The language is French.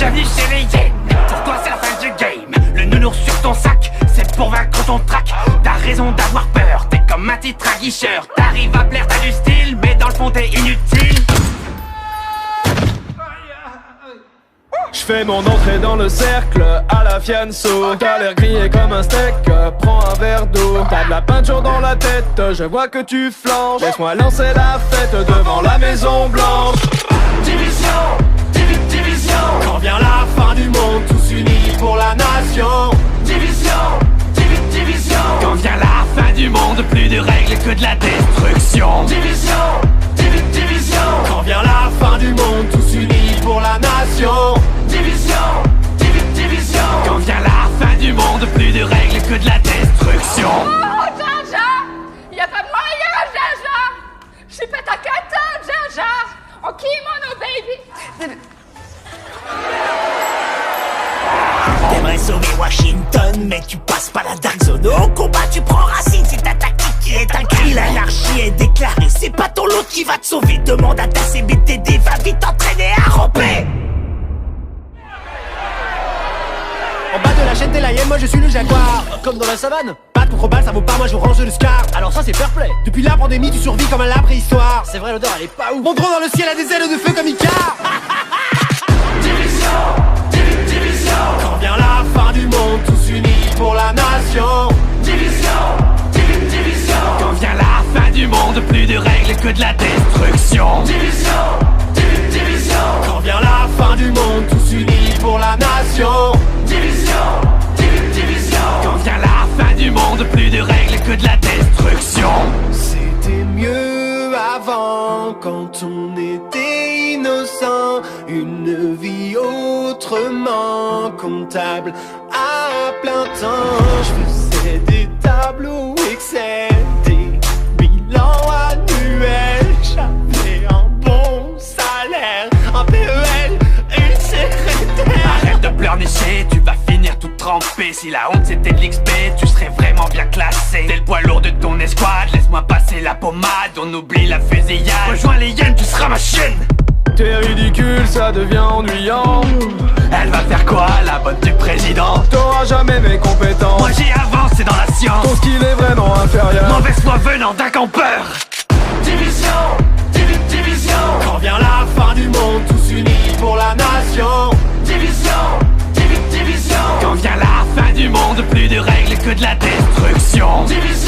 Bienvenue chez les hyènes. Pour toi c'est la fin du game. Le nounours sur ton sac, c'est pour vaincre ton trac. T'as raison d'avoir peur, t'es comme un titre aguicheur. T'arrives à plaire, t'as du style, mais dans le fond t'es inutile. J'fais mon entrée dans le cercle à la fianso. T'as l'air grillé comme un steak, prends un verre d'eau. T'as de la peinture dans la tête, je vois que tu flanches. Laisse-moi lancer la fête devant la Maison Blanche. Division, division. Quand vient la fin du monde, tous unis pour la nation. Division, division. Quand vient la fin du monde, plus de règles que de la destruction. Division, division. Quand vient la fin du monde, tous unis pour la nation. Division, division. Quand vient la fin du monde, plus de règles que de la destruction. Oh, Jar Jar, y'a pas moyen, Jar Jar. J'suis pas ta cata, Jar Jar. En kimono, baby. T'aimerais sauver Washington, mais tu passes pas la Dark Zone. Au combat, tu prends racine, c'est ta tactique qui est un cri. L'anarchie est déclarée, c'est pas ton lot qui va te sauver. Demande à ta CBTD, va vite t'entraîner à ramper. En bas de la chaîne, t'es la hyène, moi je suis le jaguar. Comme dans la savane, pas de contre-balle, ça vaut pas, moi je range le scar. Alors ça c'est fair play. Depuis la pandémie, tu survis comme à la préhistoire. C'est vrai, l'odeur elle est pas ouf. Mon drone dans le ciel a des ailes de feu comme Icar. Division, division. Quand vient la fin du monde, tous unis pour la nation. Division, division. Quand vient la fin du monde, plus de règles que de la destruction. Division, division. Quand vient la fin du monde, tous unis pour la nation. Division, division. Quand vient la fin du monde, plus de règles que de la destruction. C'était mieux avant, quand on était innocent. Une vie autrement comptable à plein temps. Je faisais des tableaux Excel, des bilans annuels. J'avais un bon salaire, un PEL, une secrétaire. Arrête de pleurnicher, tu vas finir tout trempé. Si la honte c'était de l'XP, tu serais vraiment bien classé. T'es le poids lourd de ton escouade, laisse-moi passer la pommade. On oublie la fusillade, rejoins les hyènes, tu seras ma chienne. T'es ridicule, ça devient ennuyant. Elle va faire quoi, la bonne du président? T'auras jamais mes compétences. Moi j'ai avancé dans la science. Ton skill est vraiment inférieur. Mauvaise foi venant d'un campeur. Division, division. Quand vient la fin du monde, tous unis pour la nation. Division, division. Quand vient la fin du monde, plus de règles que de la destruction. Division.